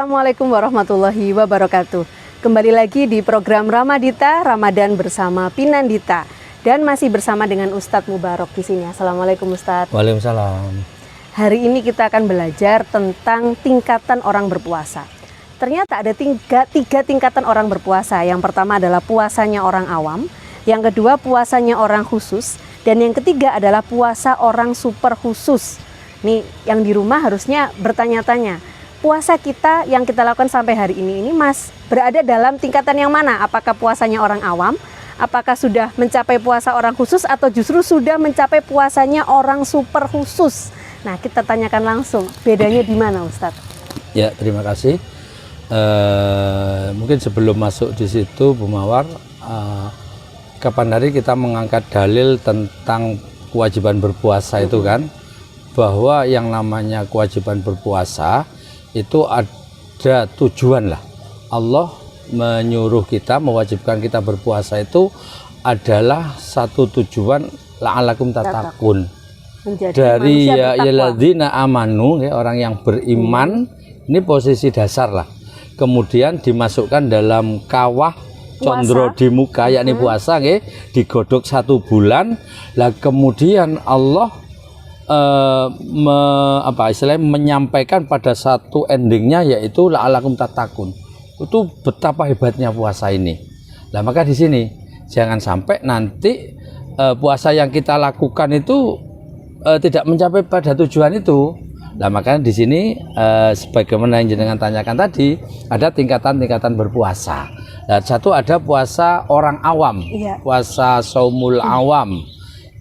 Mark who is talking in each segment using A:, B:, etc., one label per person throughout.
A: Assalamualaikum warahmatullahi wabarakatuh. Kembali lagi di program Ramadita, Ramadan bersama Pinandita. Dan masih bersama dengan Ustadz Mubarok di sini. Assalamualaikum Ustadz.
B: Waalaikumsalam.
A: Hari ini kita akan belajar tentang tingkatan orang berpuasa. Ternyata ada tiga tingkatan orang berpuasa. Yang pertama adalah puasanya orang awam, yang kedua puasanya orang khusus, dan yang ketiga adalah puasa orang super khusus. Nih, yang di rumah harusnya bertanya-tanya, puasa kita yang kita lakukan sampai hari ini Mas, berada dalam tingkatan yang mana? Apakah puasanya orang awam? Apakah sudah mencapai puasa orang khusus atau justru sudah mencapai puasanya orang super khusus? Nah, kita tanyakan langsung, bedanya di mana Ustadz?
B: Ya, terima kasih. Mungkin sebelum masuk di situ, Bu Mawar, kapan hari kita mengangkat dalil tentang kewajiban berpuasa itu kan, bahwa yang namanya kewajiban berpuasa itu ada tujuan lah. Allah menyuruh kita, mewajibkan kita berpuasa itu adalah satu tujuan la'alakum tatakun. Dari ya ladzina amanu, ya, orang yang beriman, ini posisi dasar lah. Kemudian dimasukkan dalam kawah condro di muka, yakni puasa, ya, digodok 1 bulan. Lah kemudian Allah menyampaikan pada satu endingnya, yaitu la'alakum tatakun. Itu betapa hebatnya puasa ini. Nah, maka di sini jangan sampai nanti puasa yang kita lakukan itu tidak mencapai pada tujuan itu. Nah, makanya di sini sebagaimana yang jenengan tanyakan tadi, ada tingkatan-tingkatan berpuasa. Nah, satu ada puasa orang awam, puasa saumul awam.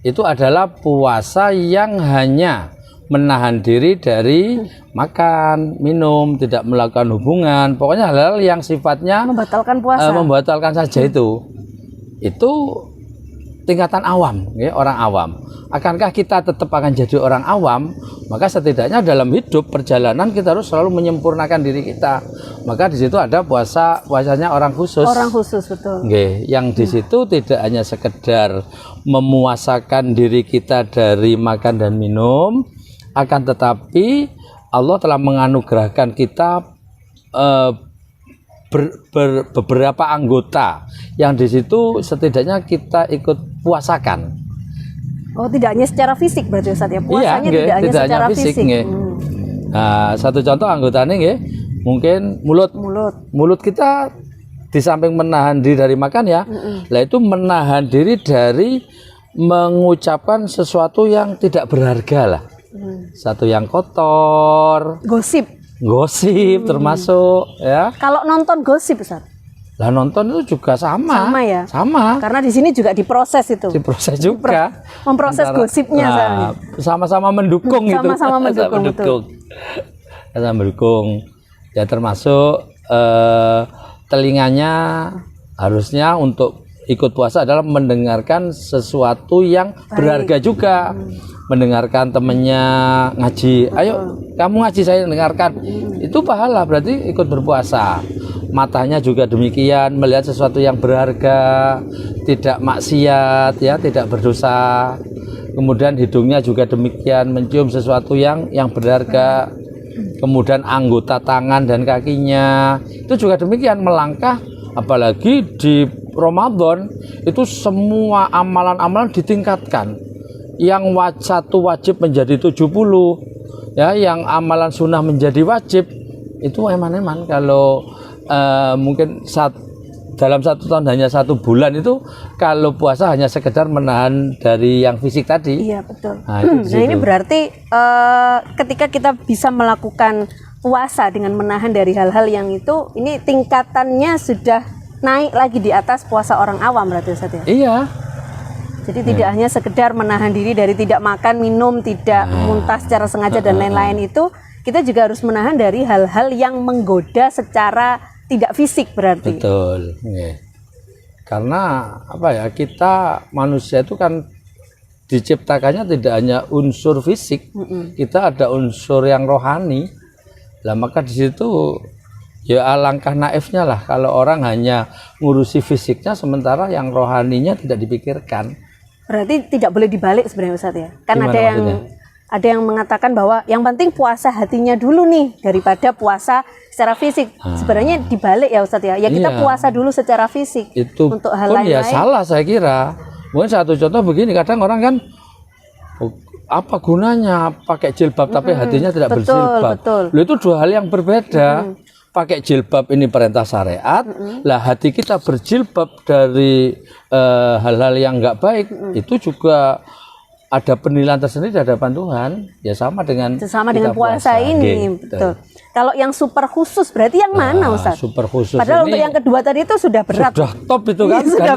B: Itu adalah puasa yang hanya menahan diri dari makan, minum, tidak melakukan hubungan, pokoknya hal-hal yang sifatnya
A: membatalkan puasa,
B: membatalkan saja itu tingkatan awam, ya, orang awam. Akankah kita tetap akan jadi orang awam? Maka setidaknya dalam hidup perjalanan kita harus selalu menyempurnakan diri kita. Maka di situ ada puasanya orang khusus. Orang khusus, betul. Oke, yang di situ tidak hanya sekedar memuasakan diri kita dari makan dan minum, akan tetapi Allah telah menganugerahkan kita beberapa anggota yang di situ setidaknya kita ikut puasakan.
A: Oh, tidak hanya secara fisik berarti Ustaz ya? Puasanya tidak hanya secara fisik.
B: Nah, satu contoh anggotanya nggih, mungkin mulut. Mulut kita di samping menahan diri dari makan, ya, lah itu menahan diri dari mengucapkan sesuatu yang tidak berharga lah. Satu yang kotor. Gosip termasuk, ya. Kalau nonton gosip, Ustaz? Lah nonton itu juga sama ya? Sama. Karena di sini juga diproses itu. Diproses juga. Memproses gosipnya, nah, sama-sama mendukung itu. Sama-sama mendukung. Sama mendukung. Ya, termasuk telinganya harusnya untuk ikut puasa adalah mendengarkan sesuatu yang berharga juga. Mendengarkan temennya ngaji, ayo kamu ngaji, saya dengarkan, itu pahala, berarti ikut berpuasa. Matanya juga demikian, melihat sesuatu yang berharga, tidak maksiat, ya, tidak berdosa. Kemudian hidungnya juga demikian, mencium sesuatu yang berharga. Kemudian anggota tangan dan kakinya itu juga demikian, melangkah. Apalagi di Ramadan itu semua amalan-amalan ditingkatkan. Yang satu wajib menjadi 70, ya, yang amalan sunnah menjadi wajib. Itu eman-eman. Kalau mungkin dalam 1 tahun hanya 1 bulan itu, kalau puasa hanya sekedar menahan dari yang fisik tadi. Iya, betul. Nah, ini berarti ketika kita bisa melakukan puasa dengan menahan dari hal-hal yang itu, ini tingkatannya sudah naik lagi di atas puasa orang awam berarti Ustaz ya? Iya. Jadi tidak hanya sekedar menahan diri dari tidak makan, minum, tidak muntah secara sengaja dan lain-lain itu, kita juga harus menahan dari hal-hal yang menggoda secara tidak fisik berarti. Betul. Karena apa ya, kita manusia itu kan diciptakannya tidak hanya unsur fisik, kita ada unsur yang rohani. Lah maka di situ ya alangkah naifnya lah kalau orang hanya ngurusi fisiknya sementara yang rohaninya tidak dipikirkan. Berarti tidak boleh dibalik sebenarnya Ustaz ya? Kan gimana ada yang maksudnya?
A: ada yang mengatakan bahwa yang penting puasa hatinya dulu nih daripada puasa secara fisik. Sebenarnya dibalik ya Ustadz ya. Ya kita puasa dulu secara fisik.
B: Itu untuk hal lain-lain. Ya salah saya kira. Mungkin satu contoh begini, kadang orang kan apa gunanya pakai jilbab tapi hatinya tidak berjilbab. Loh, itu dua hal yang berbeda. Pakai jilbab ini perintah syariat, lah hati kita berjilbab dari hal-hal yang enggak baik, itu juga ada penilaian tersendiri di hadapan Tuhan. Ya sama dengan
A: puasa ini, betul. Kalau yang super khusus berarti yang mana Ustaz?
B: Super khusus.
A: Padahal
B: ini
A: untuk yang kedua tadi itu sudah berat.
B: Sudah top itu kan?
A: Sudah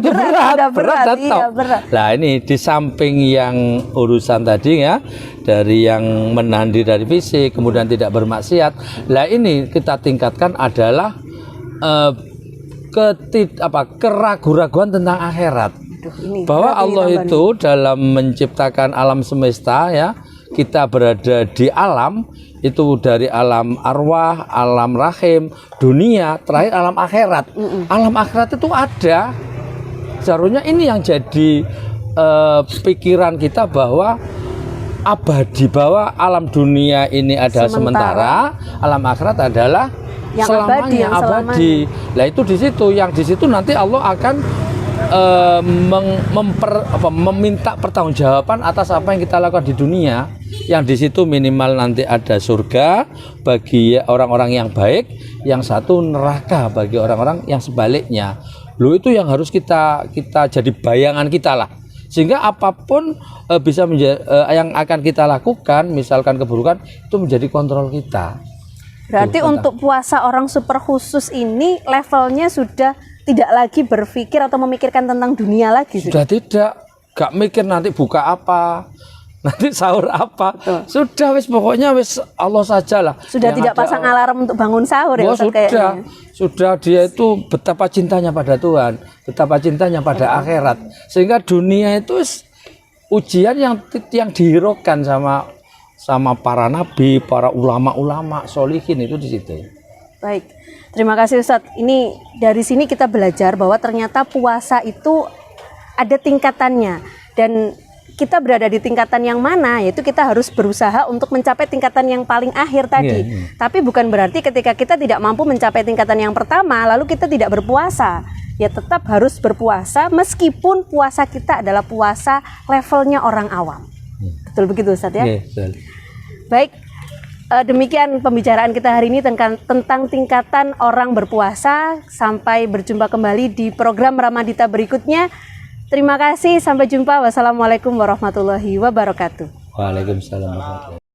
A: berat.
B: Nah ini di samping yang urusan tadi ya, dari yang menahan diri dari fisik, kemudian tidak bermaksiat. Lah ini kita tingkatkan adalah keraguan-raguan tentang akhirat. Bahwa Allah itu dalam menciptakan alam semesta ya, kita berada di alam itu dari alam arwah, alam rahim, dunia, terakhir alam akhirat. Alam akhirat itu ada. Seharusnya ini yang jadi pikiran kita bahwa abadi, bahwa alam dunia ini ada sementara, alam akhirat adalah yang selamanya abadi. Lah itu di situ nanti Allah akan meminta pertanggungjawaban atas apa yang kita lakukan di dunia. Yang di situ minimal nanti ada surga bagi orang-orang yang baik, yang satu neraka bagi orang-orang yang sebaliknya. Loh, itu yang harus kita jadi bayangan kita lah. Sehingga apapun bisa yang akan kita lakukan, misalkan keburukan, itu menjadi kontrol kita.
A: Berarti untuk puasa orang super khusus ini levelnya sudah tidak lagi berpikir atau memikirkan tentang dunia lagi.
B: Sudah tidak, gak mikir nanti buka apa, nanti sahur apa. Betul. Sudah wis pokoknya wis Allah sajalah.
A: Sudah tidak pasang alarm untuk bangun sahur ya Ustaz kayaknya.
B: Sudah dia itu betapa cintanya pada Tuhan, betapa cintanya pada akhirat. Sehingga dunia itu ujian yang dihiraukan sama para nabi, para ulama-ulama solihin itu di situ.
A: Baik. Terima kasih Ustadz. Ini dari sini kita belajar bahwa ternyata puasa itu ada tingkatannya, dan kita berada di tingkatan yang mana, yaitu kita harus berusaha untuk mencapai tingkatan yang paling akhir tadi. Tapi bukan berarti ketika kita tidak mampu mencapai tingkatan yang pertama lalu kita tidak berpuasa. Ya tetap harus berpuasa meskipun puasa kita adalah puasa levelnya orang awam. Betul begitu Ustadz ya?
B: Betul.
A: Baik. Demikian pembicaraan kita hari ini tentang tingkatan orang berpuasa. Sampai berjumpa kembali di program Ramadita berikutnya. Terima kasih, sampai jumpa. Wassalamualaikum warahmatullahi wabarakatuh.
B: Waalaikumsalam warahmatullahi wabarakatuh.